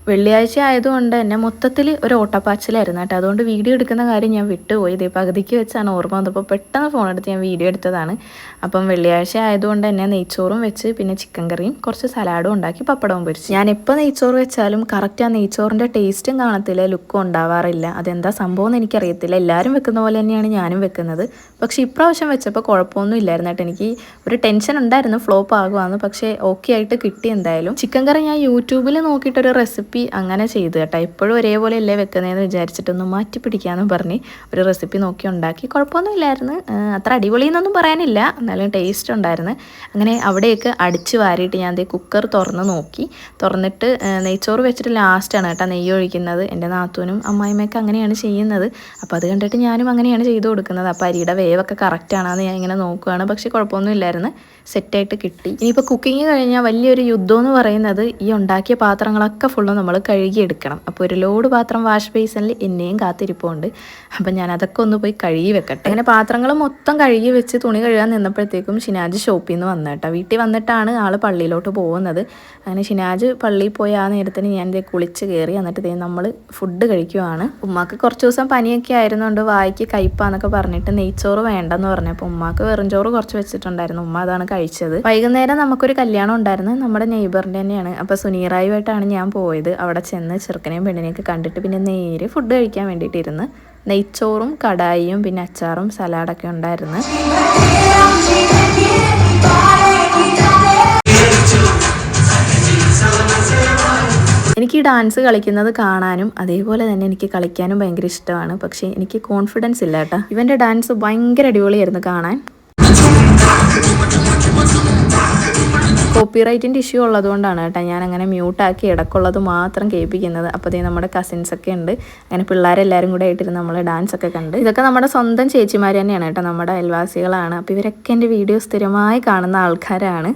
വെള്ളിയാഴ്ച ആയതുകൊണ്ട് തന്നെ മൊത്തത്തിൽ ഒരു ഓട്ടപ്പാച്ചിലായിരുന്നു കേട്ടോ. അതുകൊണ്ട് വീഡിയോ എടുക്കുന്ന കാര്യം ഞാൻ വിട്ടുപോയി. ഇതേ പകുതിക്ക് വെച്ചാണ് ഓർമ്മ വന്നപ്പോൾ പെട്ടെന്ന് ഫോൺ എടുത്ത് ഞാൻ വീഡിയോ എടുത്തതാണ്. അപ്പം വെള്ളിയാഴ്ച ആയതുകൊണ്ട് തന്നെ നെയ്ച്ചോറും വെച്ച് പിന്നെ ചിക്കൻ കറിയും കുറച്ച് സലാഡും ഉണ്ടാക്കി പപ്പടവും പൊരിച്ചു. ഞാൻ എപ്പോൾ നെയ്ച്ചോറ് വെച്ചാലും കറക്റ്റ് ആ നെയ്ച്ചോറിൻ്റെ ടേസ്റ്റും കാണത്തില്ല, ലുക്കും ഉണ്ടാവാറില്ല. അതെന്താ സംഭവം എന്ന് എനിക്കറിയത്തില്ല. എല്ലാവരും വെക്കുന്ന പോലെ തന്നെയാണ് ഞാനും വെക്കുന്നത്. പക്ഷേ ഇപ്രാവശ്യം വെച്ചപ്പോൾ കുഴപ്പമൊന്നും ഇല്ലായിരുന്നു കേട്ടോ. എനിക്ക് ഒരു ടെൻഷൻ ഉണ്ടായിരുന്നു ഫ്ലോപ്പ് ആകുവാന്ന്, പക്ഷേ ഓക്കെ ആയിട്ട് കിട്ടി എന്തായാലും. ചിക്കൻ കറി ഞാൻ യൂട്യൂബിൽ നോക്കിയിട്ടൊരു റെസിപ്പി അങ്ങനെ ചെയ്ത് കേട്ടോ. എപ്പോഴും ഒരേപോലെ അല്ലേ വെക്കുന്നതെന്ന് വിചാരിച്ചിട്ടൊന്ന് മാറ്റി പിടിക്കാമെന്ന് പറഞ്ഞ് ഒരു റെസിപ്പി നോക്കി ഉണ്ടാക്കി. കുഴപ്പമൊന്നും ഇല്ലായിരുന്നു, അത്ര അടിപൊളിയെന്നൊന്നും പറയാനില്ല, എന്നാലും ടേസ്റ്റ് ഉണ്ടായിരുന്നു. അങ്ങനെ അവിടെയൊക്കെ അടിച്ച് വാരിയിട്ട് ഞാൻ കുക്കർ തുറന്ന് നോക്കി. തുറന്നിട്ട് നെയ്ച്ചോറ് വെച്ചിട്ട് ലാസ്റ്റാണ് കേട്ടോ നെയ്യ് ഒഴിക്കുന്നത്. എൻ്റെ നാത്തൂനും അമ്മായിമ്മയൊക്കെ അങ്ങനെയാണ് ചെയ്യുന്നത്. അപ്പോൾ അത് കണ്ടിട്ട് ഞാനും അങ്ങനെയാണ് ചെയ്ത് കൊടുക്കുന്നത്. അപ്പോൾ അരിയുടെ വേവൊക്കെ കറക്റ്റാണെന്ന് ഞാൻ ഇങ്ങനെ നോക്കുകയാണ്. പക്ഷേ കുഴപ്പമൊന്നും ഇല്ലായിരുന്നു, സെറ്റായിട്ട് കിട്ടി. ഇനിയിപ്പോൾ കുക്കിങ് കഴിഞ്ഞാൽ വലിയൊരു യുദ്ധം എന്ന് പറയുന്നത് ഈ ഉണ്ടാക്കിയ പാത്രങ്ങളൊക്കെ ഫുള്ള് നമ്മൾ കഴുകിയെടുക്കണം. അപ്പോൾ ഒരു ലോഡ് പാത്രം വാഷ് ബേസിനിൽ എന്നെയും കാത്തിരിപ്പുണ്ട്. അപ്പം ഞാൻ അതൊക്കെ ഒന്ന് പോയി കഴുകി വെക്കട്ടെ. അങ്ങനെ പാത്രങ്ങൾ മൊത്തം കഴുകി വെച്ച് തുണി കഴുകാൻ നിന്നപ്പോഴത്തേക്കും ഷിനാജ് ഷോപ്പിൽ നിന്ന് വന്നു കേട്ടോ. വീട്ടിൽ വന്നിട്ടാണ് ആൾ പള്ളിയിലോട്ട് പോകുന്നത്. അങ്ങനെ ഷിനാജ് പള്ളിയിൽ പോയി ആ നേരത്തിന് ഞാൻ കുളിച്ച് കയറി. എന്നിട്ട് നമ്മൾ ഫുഡ് കഴിക്കുവാണ്. ഉമ്മാക്ക് കുറച്ച് ദിവസം പനിയൊക്കെ ആയിരുന്നുകൊണ്ട് വായിക്ക് കയ്പ്പാന്നൊക്കെ പറഞ്ഞിട്ട് നെയ്ച്ചോറ് വേണ്ടെന്ന് പറഞ്ഞപ്പോൾ ഉമ്മാക്ക് വെറുംചോറ് കുറച്ച് വെച്ചിട്ടുണ്ടായിരുന്നു. ഉമ്മ അതാണ് കഴിച്ചത്. വൈകുന്നേരം നമുക്കൊരു കല്യാണം ഉണ്ടായിരുന്നു, നമ്മുടെ നെയ്ബറിൻ്റെ തന്നെയാണ്. അപ്പോൾ സുനീറായുമായിട്ടാണ് ഞാൻ പോയത്. അവിടെ ചെന്ന് ചെറുക്കനെയും പെണ്ണിനെയൊക്കെ കണ്ടിട്ട് പിന്നെ നേരെ ഫുഡ് കഴിക്കാൻ വേണ്ടിയിട്ടിരുന്ന്. നെയ്ച്ചോറും കടായിയും പിന്നെ അച്ചാറും സലാഡൊക്കെ ഉണ്ടായിരുന്നു. എനിക്ക് ഈ ഡാൻസ് കളിക്കുന്നത് കാണാനും അതേപോലെ തന്നെ എനിക്ക് കളിക്കാനും ഭയങ്കര ഇഷ്ടമാണ്. പക്ഷേ എനിക്ക് കോൺഫിഡൻസ് ഇല്ല കേട്ടോ. ഇവൻ്റെ ഡാൻസ് ഭയങ്കര അടിപൊളിയായിരുന്നു കാണാൻ. കോപ്പിറൈറ്റിൻ്റെ ഇഷ്യൂ ഉള്ളതുകൊണ്ടാണ് കേട്ടോ ഞാൻ അങ്ങനെ മ്യൂട്ടാക്കി ഇടക്കുള്ളത് മാത്രം കേൾപ്പിക്കുന്നത്. അപ്പോൾ അതേ നമ്മുടെ കസിൻസൊക്കെ ഉണ്ട്. അങ്ങനെ പിള്ളേരെല്ലാവരും കൂടെ ആയിട്ടിരുന്ന് നമ്മൾ ഡാൻസൊക്കെ കണ്ട്. ഇതൊക്കെ നമ്മുടെ സ്വന്തം ചേച്ചിമാർ തന്നെയാണ് കേട്ടോ, നമ്മുടെ അയൽവാസികളാണ്. അപ്പോൾ ഇവരൊക്കെ എൻ്റെ വീഡിയോ സ്ഥിരമായി കാണുന്ന ആൾക്കാരാണ്.